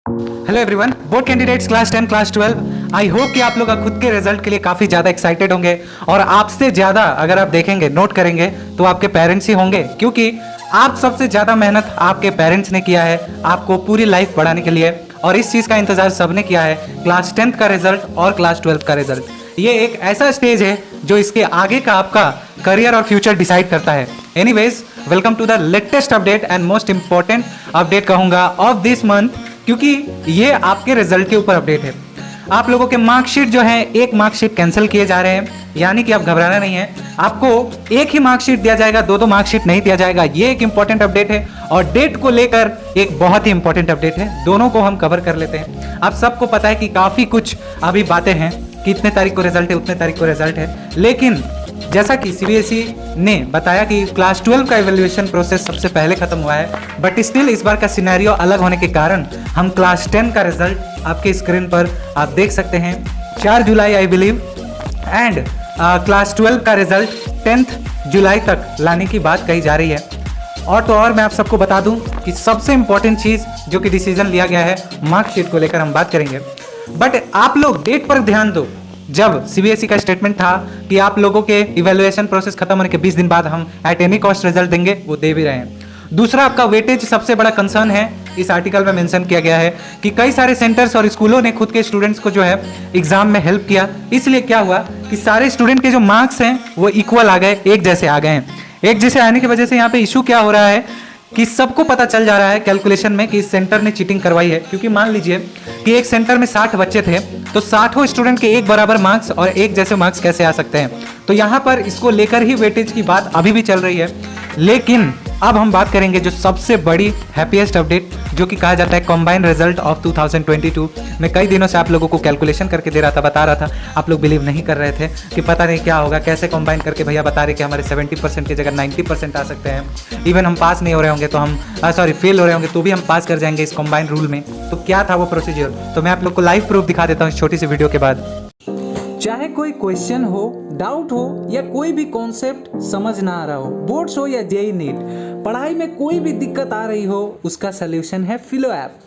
Hello everyone, board candidates class 10 class 12, I hope कि आप लोग खुद के रिजल्ट के लिए काफ़ी ज़्यादा एक्साइटेड होंगे और आपसे ज़्यादा अगर आप देखेंगे नोट करेंगे तो आपके पेरेंट्स ही होंगे, क्योंकि आप सबसे ज़्यादा मेहनत आपके पेरेंट्स ने किया है आपको पूरी लाइफ बढ़ाने के लिए, और इस चीज़ का इंतजार सबने किया है, क्लास 10th का रिजल्ट और क्लास 12th का रिजल्ट। ये एक ऐसा स्टेज है जो इसके आगे का आपका करियर और फ्यूचर डिसाइड करता है। Anyways, welcome to the latest update and most important update कहूँगा ऑफ दिस मंथ, क्योंकि ये आपके रिजल्ट के ऊपर अपडेट है। आप लोगों के मार्कशीट जो है, एक मार्कशीट कैंसिल किए जा रहे हैं, यानी कि आप घबराना नहीं है, आपको एक ही मार्कशीट दिया जाएगा, दो मार्कशीट नहीं दिया जाएगा। ये एक इंपॉर्टेंट अपडेट है और डेट को लेकर एक बहुत ही इंपॉर्टेंट अपडेट है। दोनों को हम कवर कर लेते हैं। आप सबको पता है कि काफी कुछ अभी बातें हैं कि इतने तारीख को रिजल्ट है, उतने तारीख को रिजल्ट है, लेकिन जैसा कि सीबीएसई ने बताया कि क्लास 12 का इवैल्यूएशन प्रोसेस सबसे पहले खत्म हुआ है, बट स्टिल इस बार का सिनेरियो अलग होने के कारण हम क्लास 10 का रिजल्ट आपके स्क्रीन पर आप देख सकते हैं 4 जुलाई आई बिलीव, एंड क्लास 12 का रिजल्ट 10th जुलाई तक लाने की बात कही जा रही है। और तो और मैं आप सबको बता दूं कि सबसे इंपॉर्टेंट चीज़ जो कि डिसीजन लिया गया है, मार्कशीट को लेकर हम बात करेंगे, बट आप लोग डेट पर ध्यान दो। जब सीबीएसई का स्टेटमेंट था कि आप लोगों के इवैल्यूएशन प्रोसेस खत्म होने के 20 दिन बाद हम एट एनी कॉस्ट रिजल्ट देंगे, वो दे भी रहे हैं। दूसरा, आपका वेटेज सबसे बड़ा कंसर्न है। इस आर्टिकल में मेंशन किया गया है कि कई सारे सेंटर्स और स्कूलों ने खुद के स्टूडेंट्स को जो है एग्जाम में हेल्प किया, इसलिए क्या हुआ कि सारे स्टूडेंट के जो मार्क्स हैं वो इक्वल आ गए, एक जैसे आ गए हैं। एक जैसे आने की वजह से यहाँ पे इशू क्या हो रहा है कि सबको पता चल जा रहा है कैलकुलेशन में कि इस सेंटर ने चीटिंग करवाई है, क्योंकि मान लीजिए कि एक सेंटर में 60 बच्चे थे, तो 60 स्टूडेंट के एक बराबर मार्क्स और एक जैसे मार्क्स कैसे आ सकते हैं। तो यहाँ पर इसको लेकर ही वेटेज की बात अभी भी चल रही है। लेकिन अब हम बात करेंगे जो सबसे बड़ी हैप्पीएस्ट अपडेट, जो कि कहा जाता है कंबाइंड रिजल्ट ऑफ 2022। मैं कई दिनों से आप लोगों को कैलकुलेशन करके दे रहा था, बता रहा था, आप लोग बिलीव नहीं कर रहे थे कि पता नहीं क्या होगा, कैसे कंबाइन करके भैया बता रहे कि हमारे 70% की जगह 90% आ सकते हैं। इवन हम पास नहीं हो रहे होंगे तो हम फेल हो रहे होंगे तो भी हम पास कर जाएंगे इस कंबाइंड रूल में। तो क्या था वो प्रोसीजर, तो मैं आप लोग को लाइव प्रूफ दिखा देता हूँ इस छोटी सी वीडियो के बाद। चाहे कोई क्वेश्चन हो, डाउट हो, या कोई भी कॉन्सेप्ट समझ ना आ रहा हो, बोर्ड्स हो या जेईई नीट, पढ़ाई में कोई भी दिक्कत आ रही हो, उसका सलूशन है फिलो ऐप।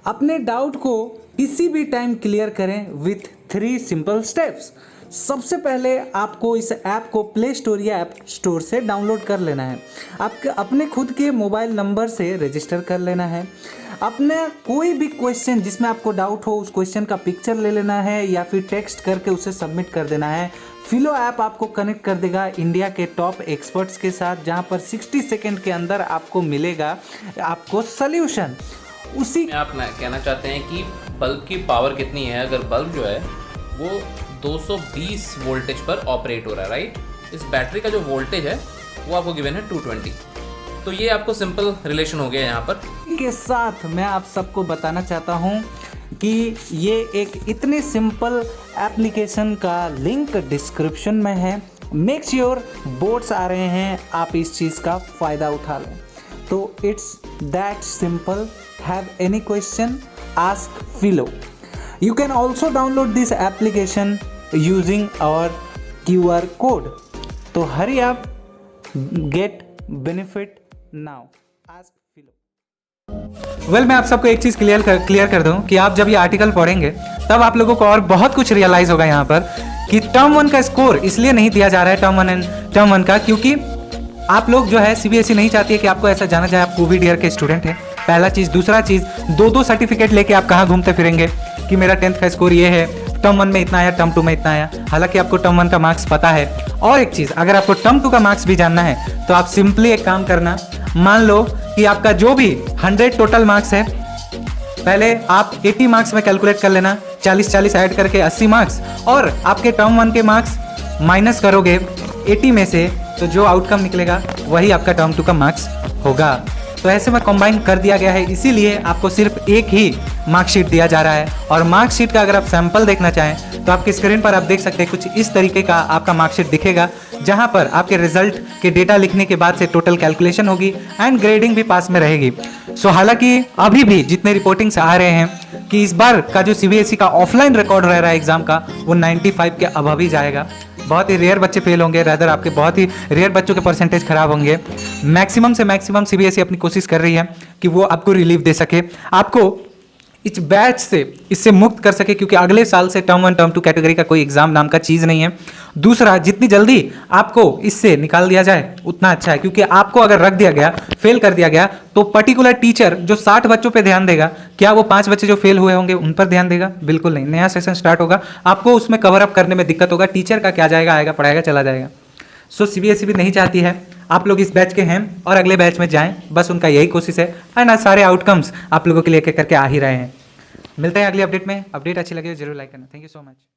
अपने डाउट को किसी भी टाइम क्लियर करें विथ 3 सिंपल स्टेप्स। सबसे पहले आपको इस ऐप को प्ले स्टोर या ऐप स्टोर से डाउनलोड कर लेना है। आपके अपने खुद के मोबाइल नंबर से रजिस्टर कर लेना है। अपने कोई भी क्वेश्चन जिसमें आपको डाउट हो, उस क्वेश्चन का पिक्चर ले लेना है या फिर टेक्स्ट करके उसे सबमिट कर देना है। फिलो ऐप आपको कनेक्ट कर देगा इंडिया के टॉप एक्सपर्ट्स के साथ, जहां पर 60 सेकेंड के अंदर आपको मिलेगा आपको सल्यूशन। उसी आप कहना चाहते हैं कि बल्ब की पावर कितनी है। अगर बल्ब जो है वो 220 वोल्टेज पर ऑपरेट हो रहा है, राइट, इस बैटरी का जो वोल्टेज है वो आपको गिवन है 220। तो ये आपको सिंपल रिलेशन हो गया यहाँ पर। के साथ मैं आप सबको बताना चाहता हूँ कि ये एक इतने सिंपल एप्लीकेशन का लिंक डिस्क्रिप्शन में है। मेक श्योर बोर्ड्स आ रहे हैं, आप इस चीज़ का फ़ायदा उठा लें। तो it's that simple. Have any question, ask Filo. You can also download this application using our QR code. तो hurry up, get benefit now, ask Filo. Well, मैं आप सबको एक चीज़ क्लियर कर दूं कि आप जब ये आर्टिकल पढ़ेंगे तब आप लोगों को और बहुत कुछ रियलाइज होगा यहाँ पर कि टर्म 1 का स्कोर इसलिए नहीं दिया जा रहा है, टर्म 1 का, क्योंकि आप लोग जो है सीबीएसई नहीं चाहती है कि आपको ऐसा जाना जाए आप कोविड ईयर के स्टूडेंट हैं, पहला चीज़। दूसरा चीज़, 2 सर्टिफिकेट लेके आप कहाँ घूमते फिरेंगे कि मेरा 10th का स्कोर ये है, टर्म 1 में इतना आया, टर्म 2 में इतना आया, हालांकि आपको टर्म 1 का मार्क्स पता है। और एक चीज़, अगर आपको टर्म 2 का मार्क्स भी जानना है तो आप सिंपली एक काम करना, मान लो कि आपका जो भी 100 टोटल मार्क्स है, पहले आप 80 मार्क्स में कैलकुलेट कर लेना, 40-40 ऐड करके 80 मार्क्स, और आपके टर्म 1 के मार्क्स माइनस करोगे 80 में से, तो जो आउटकम निकलेगा वही आपका टर्म 2 का मार्क्स होगा। तो ऐसे में कंबाइन कर दिया गया है, इसीलिए आपको सिर्फ एक ही मार्कशीट दिया जा रहा है। और मार्कशीट का अगर आप सैंपल देखना चाहें तो आपकी स्क्रीन पर आप देख सकते हैं कुछ इस तरीके का आपका मार्कशीट दिखेगा, जहां पर आपके रिजल्ट के डेटा लिखने के बाद से टोटल कैलकुलेशन होगी एंड ग्रेडिंग भी पास में रहेगी। सो हालांकि अभी भी जितने रिपोर्टिंग्स आ रहे हैं कि इस बार का जो सीबीएसई का ऑफलाइन रिकॉर्ड रह रहा है एग्जाम का, वो 95 के अबव ही जाएगा। बहुत ही रेयर बच्चे फेल होंगे, रैदर आपके बहुत ही रेयर बच्चों के परसेंटेज खराब होंगे। मैक्सिमम से मैक्सिमम सीबीएसई अपनी कोशिश कर रही है कि वो आपको रिलीफ दे सके। आपको इस बैच से इससे मुक्त कर सके, क्योंकि अगले साल से टर्म 1 टर्म 2 कैटेगरी का कोई एग्जाम नाम का चीज़ नहीं है। दूसरा, जितनी जल्दी आपको इससे निकाल दिया जाए उतना अच्छा है, क्योंकि आपको अगर रख दिया गया, फेल कर दिया गया, तो पर्टिकुलर टीचर जो 60 बच्चों पे ध्यान देगा, क्या वो 5 बच्चे जो फेल हुए होंगे उन पर ध्यान देगा? बिल्कुल नहीं। नया सेशन स्टार्ट होगा, आपको उसमें कवर अप करने में दिक्कत होगा, टीचर का क्या जाएगा, आएगा, पढ़ाएगा, चला जाएगा। सो सीबीएसई भी नहीं चाहती है आप लोग इस बैच के हैं और अगले बैच में जाएं, बस उनका यही कोशिश है, एंड सारे आउटकम्स आप लोगों के लिए करके आ ही रहे हैं। मिलते हैं अगली अपडेट में। अपडेट अच्छी लगे तो जरूर लाइक करना। Thank you so much.